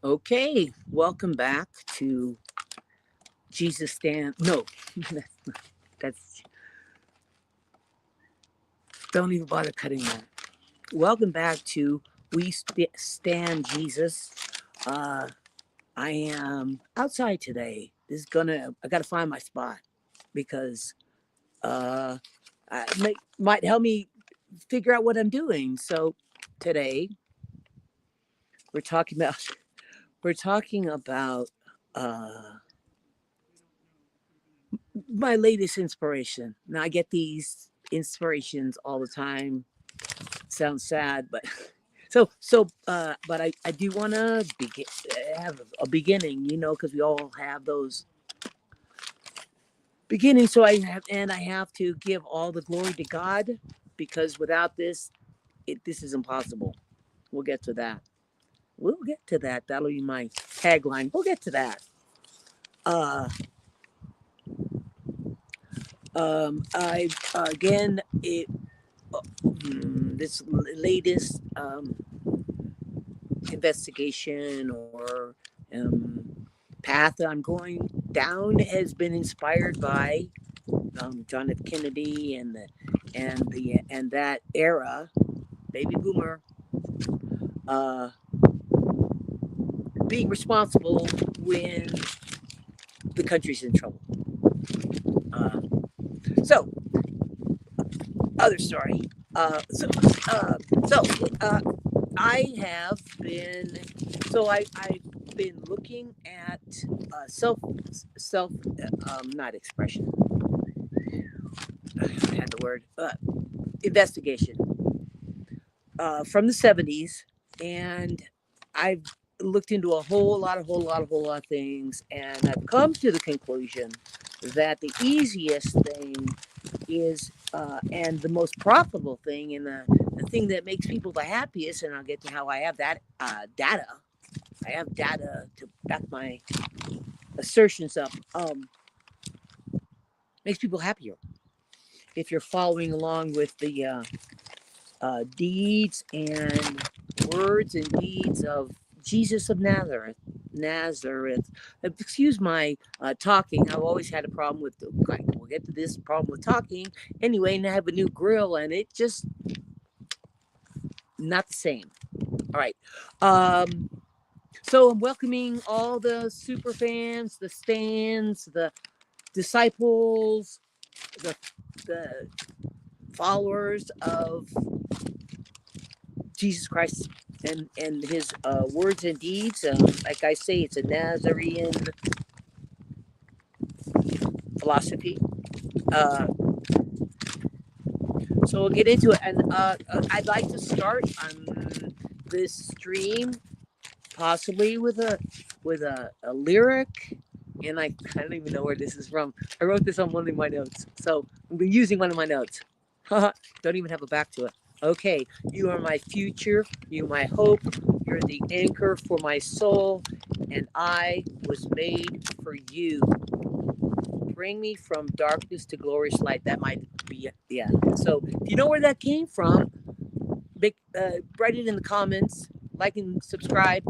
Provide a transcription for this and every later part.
Okay, welcome back to Jesus Stand. No, that's don't even bother cutting that. Welcome back to Stand Jesus. Uh, I am outside today. I got to find my spot because uh, might help me figure out what I'm doing. So today we're talking about we're talking about uh, my latest inspiration. Now I get these inspirations all the time. Sounds sad, but but I do want to have a beginning, because we all have those beginnings. So I have to give all the glory to God because without this, this is impossible. We'll get to that. We'll get to that. That'll be my tagline. We'll get to that. Uh, I again it this latest investigation or path that I'm going down has been inspired by John F. Kennedy and that era, baby boomer, uh, being responsible when the country's in trouble. Uh, so, other story. Uh, so, uh, so uh, I have been I've been looking at self not expression. I had the word investigation from the 70s, and I've looked into a whole lot of things, and I've come to the conclusion that the easiest thing is and the most profitable thing and the thing that makes people the happiest, and I'll get to how I have that data. I have data to back my assertions up. Makes people happier if you're following along with the deeds and words and deeds of Jesus of Nazareth. Nazareth. Excuse my talking. I've always had a problem with. We'll get to this problem with talking anyway. And I have a new grill, and it just not the same. All right. Um, so I'm welcoming all the super fans, the stands, the disciples, the the followers of Jesus Christ and his words and deeds. Like I say, it's a Nazarene philosophy. Uh, so we'll get into it. And I'd like to start on this stream possibly with a lyric. And I don't even know where this is from. I wrote this on one of my notes. So I'm using one of my notes. Don't even have a back to it. Okay, you are my future, you my hope, you're the anchor for my soul, and I was made for you. Bring me from darkness to glorious light. That might be it. Yeah. So if you know where that came from, write it in the comments, like and subscribe,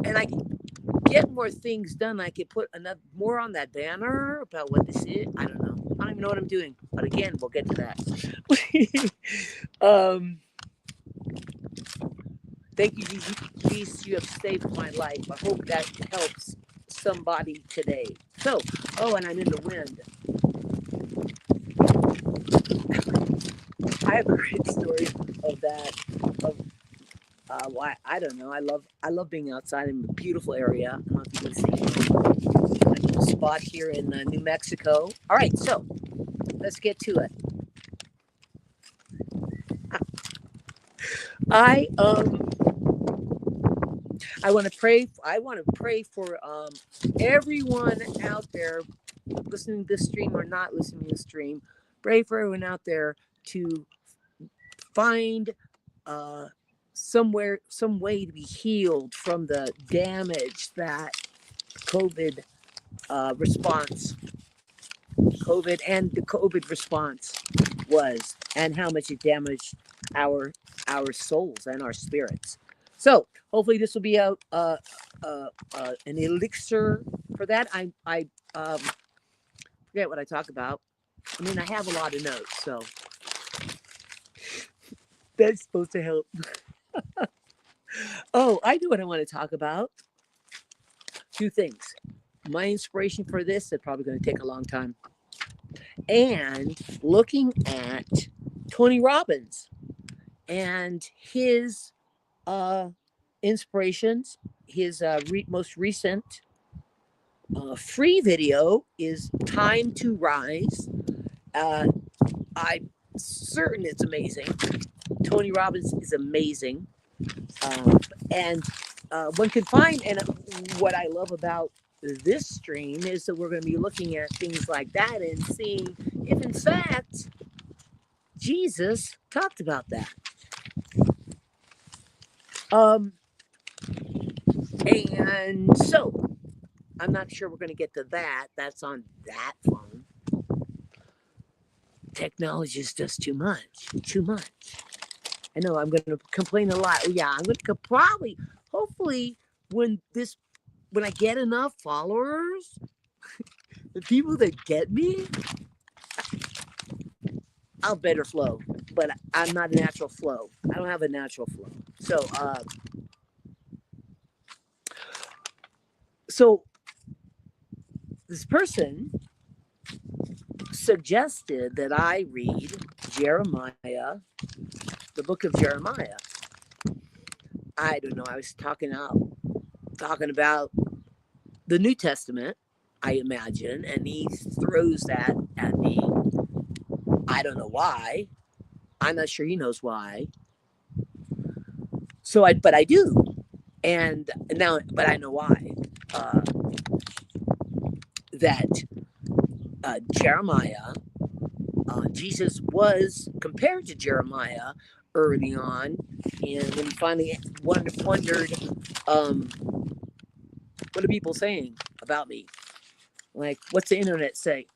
and I can get more things done. I could put another more on that banner about what this is. I don't know. I don't even know what I'm doing. But again, we'll get to that. um, Thank you, Jesus. You have saved my life. I hope that helps somebody today. So, oh, and I'm in the wind. I have a great story of that. Of why I don't know. I love being outside in a beautiful area. I don't know if you can see a spot here in New Mexico. All right, so let's get to it. I um I want to pray. I want to pray for everyone out there listening to this stream or not listening to this stream. Pray for everyone out there to find uh, some way to be healed from the damage that COVID response, COVID and the COVID response was, and how much it damaged our souls and our spirits. So hopefully this will be an elixir for that. I forget what I talk about. I mean, I have a lot of notes, so that's supposed to help. Oh, I know what I want to talk about. Two things. My inspiration for this is probably going to take a long time, and looking at Tony Robbins and his uh, inspirations. His most recent free video is "Time to Rise." Uh, I'm certain it's amazing. Tony Robbins is amazing, um, and one can find. And what I love about this stream is that we're going to be looking at things like that and seeing if, in fact, Jesus talked about that. Um, and so I'm not sure we're going to get to that. That's on that phone. Technology is just too much. Too much. I know I'm going to complain a lot. Yeah, I'm going to probably, hopefully, when I get enough followers, the people that get me, I'll better flow. But I'm not a natural flow. I don't have a natural flow. So this person suggested that I read Jeremiah, the book of Jeremiah. I don't know. I was talking about the New Testament, I imagine, and he throws that at me. I don't know why. I'm not sure he knows why. But I do, and now, but I know why. That Jeremiah, Jesus was compared to Jeremiah early on, and when he finally wondered, what are people saying about me? Like, what's the internet say?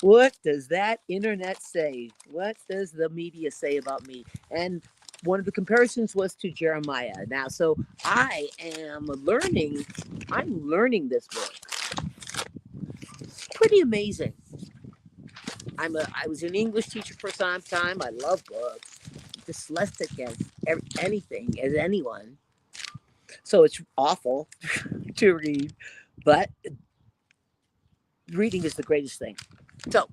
What does that internet say? What does the media say about me? And one of the comparisons was to Jeremiah. Now, so I'm learning this book. Pretty amazing. I was an English teacher for some time. I love books. Dyslexic as anything, as anyone. So it's awful to read, but reading is the greatest thing. So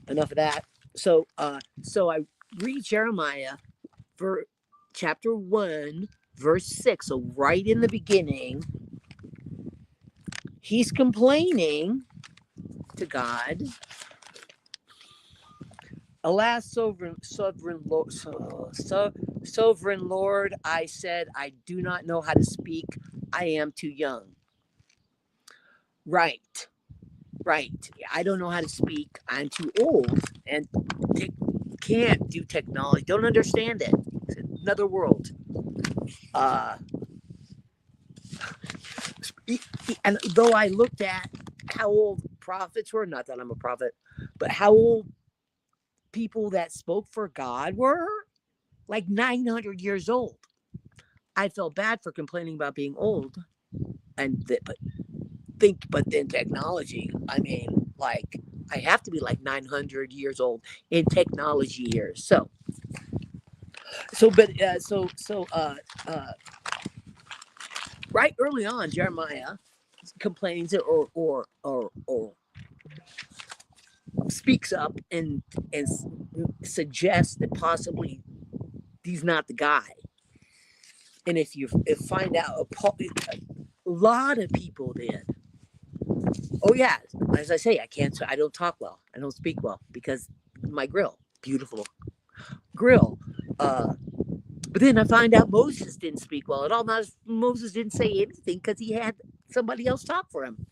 enough of that. So I read Jeremiah for chapter 1, verse 6. So right in the beginning, he's complaining to God. Alas, sovereign Lord, I said, I do not know how to speak. I am too young. Right. I don't know how to speak. I'm too old and can't do technology. Don't understand it. It's another world. And though I looked at how old prophets were, not that I'm a prophet, but how old people that spoke for God were, like 900 years old. I felt bad for complaining about being old, but then technology. I mean, like I have to be like 900 years old in technology years. Right early on, Jeremiah complains or speaks up and suggests that possibly he's not the guy. And if find out, a lot of people did. Oh yeah, as I say, I don't talk well. I don't speak well because my beautiful grill. But then I find out Moses didn't speak well at all. Moses didn't say anything because he had somebody else talk for him.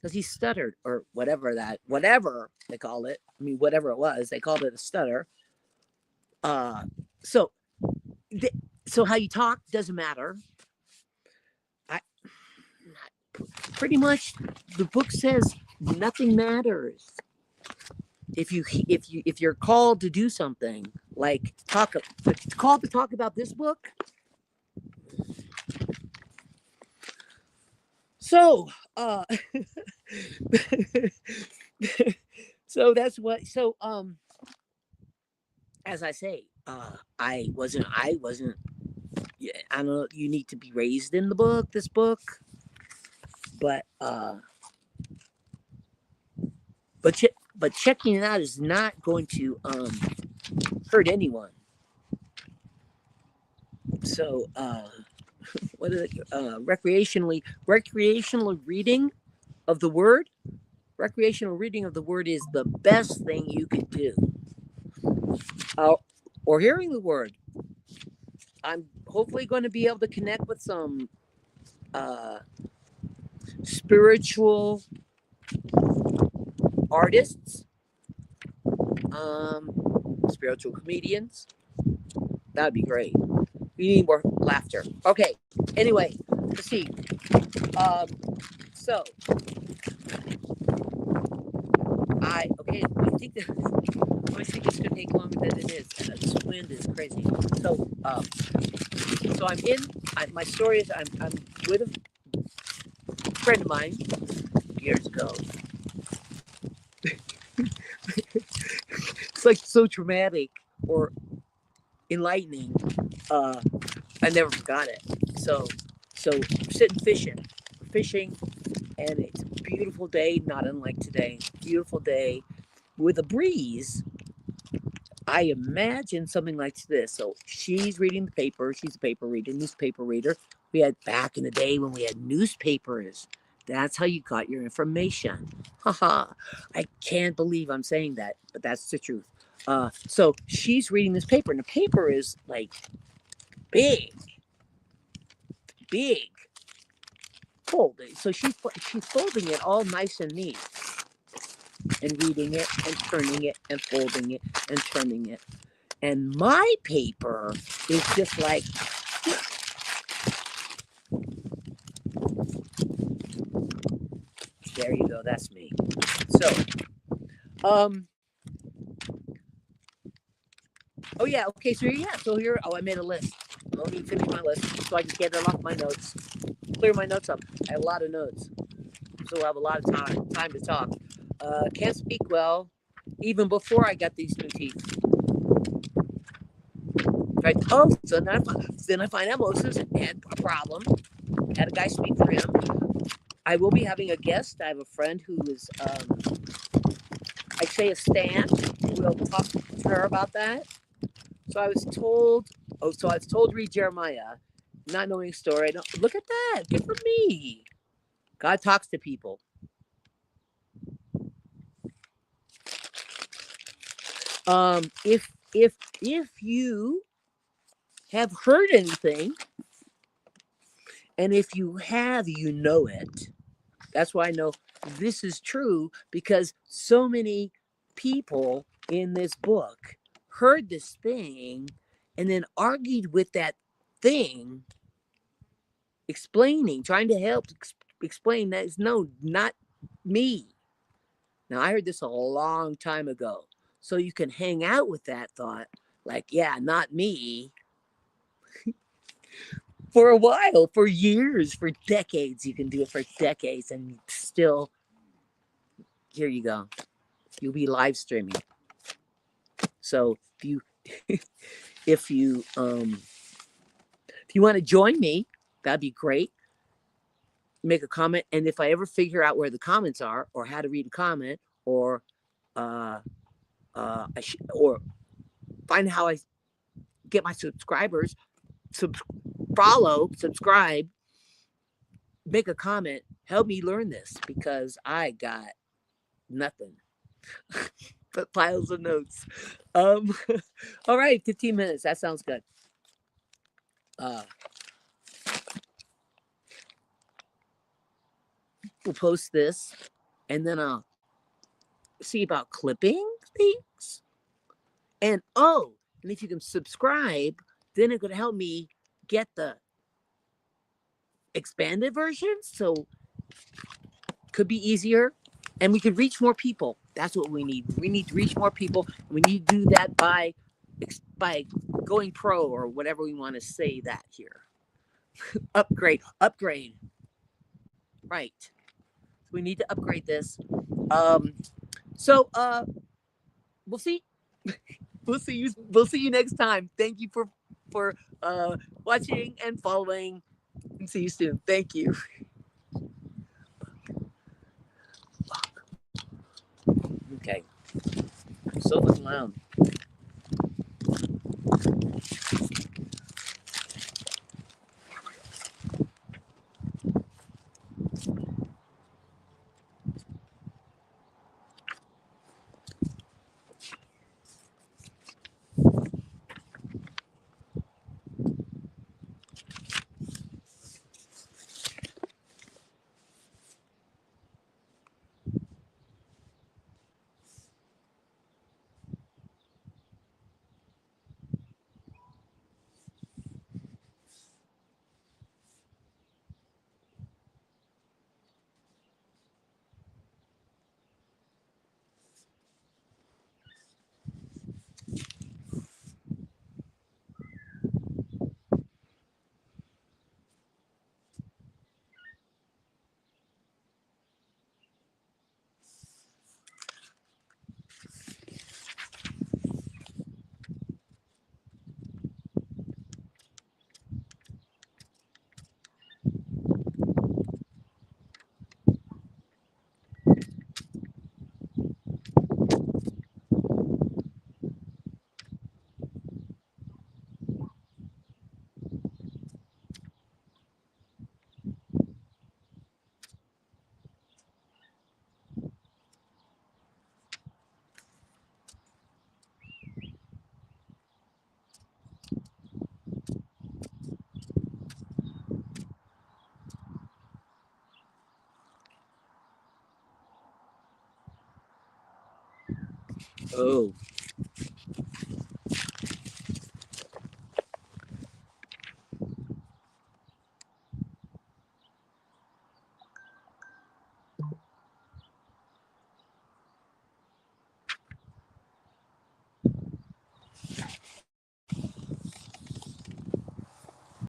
Because he stuttered or whatever they called it. I mean, whatever it was, they called it a stutter. Uh, so, so how you talk doesn't matter. Pretty much, the book says nothing matters. If you're called to do something like called to talk about this book, So, so that's what. So, as I say, I wasn't. Yeah, I don't know. You need to be raised in the book. This book, but but checking it out is not going to hurt anyone. So, what is it? Recreational reading of the word. Recreational reading of the word is the best thing you could do. Uh, or hearing the word. I'm hopefully going to be able to connect with some uh, spiritual artists, um, spiritual comedians. That would be great. We need more laughter. Okay. Anyway, let's see. Um, so I think I think it's gonna take longer than it is. This wind is crazy. So so I'm in. My story is I'm with a friend of mine years ago. It's like so traumatic or enlightening. Uh, I never forgot it. So so sitting fishing, and it's a beautiful day, not unlike today. Beautiful day with a breeze. I imagine something like this. So she's reading the paper. She's a paper reader, newspaper reader. We had back in the day when we had newspapers. That's how you got your information. Haha. I can't believe I'm saying that, but that's the truth. So she's reading this paper, and the paper is like big, big, folded. So she's folding it all nice and neat, and reading it, and turning it, and folding it, and turning it. And my paper is just like, there you go, that's me. So, um, oh yeah, okay, so yeah, so here, oh, I made a list. Let me finish my list so I can get it off my notes, clear my notes up. I have a lot of notes, so we'll have a lot of time to talk. Can't speak well, even before I got these new teeth. Right? Oh, so then I find out Moses had a problem. Had a guy speak for him. I will be having a guest. I have a friend who is, I'd say, a stan. We'll talk to her about that. So I was told, so I was told to read Jeremiah, not knowing the story. Look at that. Good for me. God talks to people. If you have heard anything, and if you have, you know it. That's why I know this is true, because so many people in this book heard this thing and then argued with that thing, explaining, trying to help explain that it's no, not me. Now, I heard this a long time ago. So you can hang out with that thought, like, yeah, not me, for a while, for years, for decades. You can do it for decades and still, here you go. You'll be live streaming. So if you if you want to join me, that'd be great. Make a comment, and if I ever figure out where the comments are, or how to read a comment, or uh, or find how I get my subscribers, subscribe, make a comment, help me learn this, because I got nothing but piles of notes. Um, all right, 15 minutes. That sounds good. Uh, we'll post this, and then I'll see about clipping things. And oh, and if you can subscribe, then it could help me get the expanded version. So could be easier, and we could reach more people. That's what we need. We need to reach more people. We need to do that by going pro, or whatever we want to say that here. Upgrade. Right. We need to upgrade this. Um, so we'll see. We'll see you. We'll see you next time. Thank you for watching and following. And see you soon. Thank you. Okay. So fucking loud. Oh.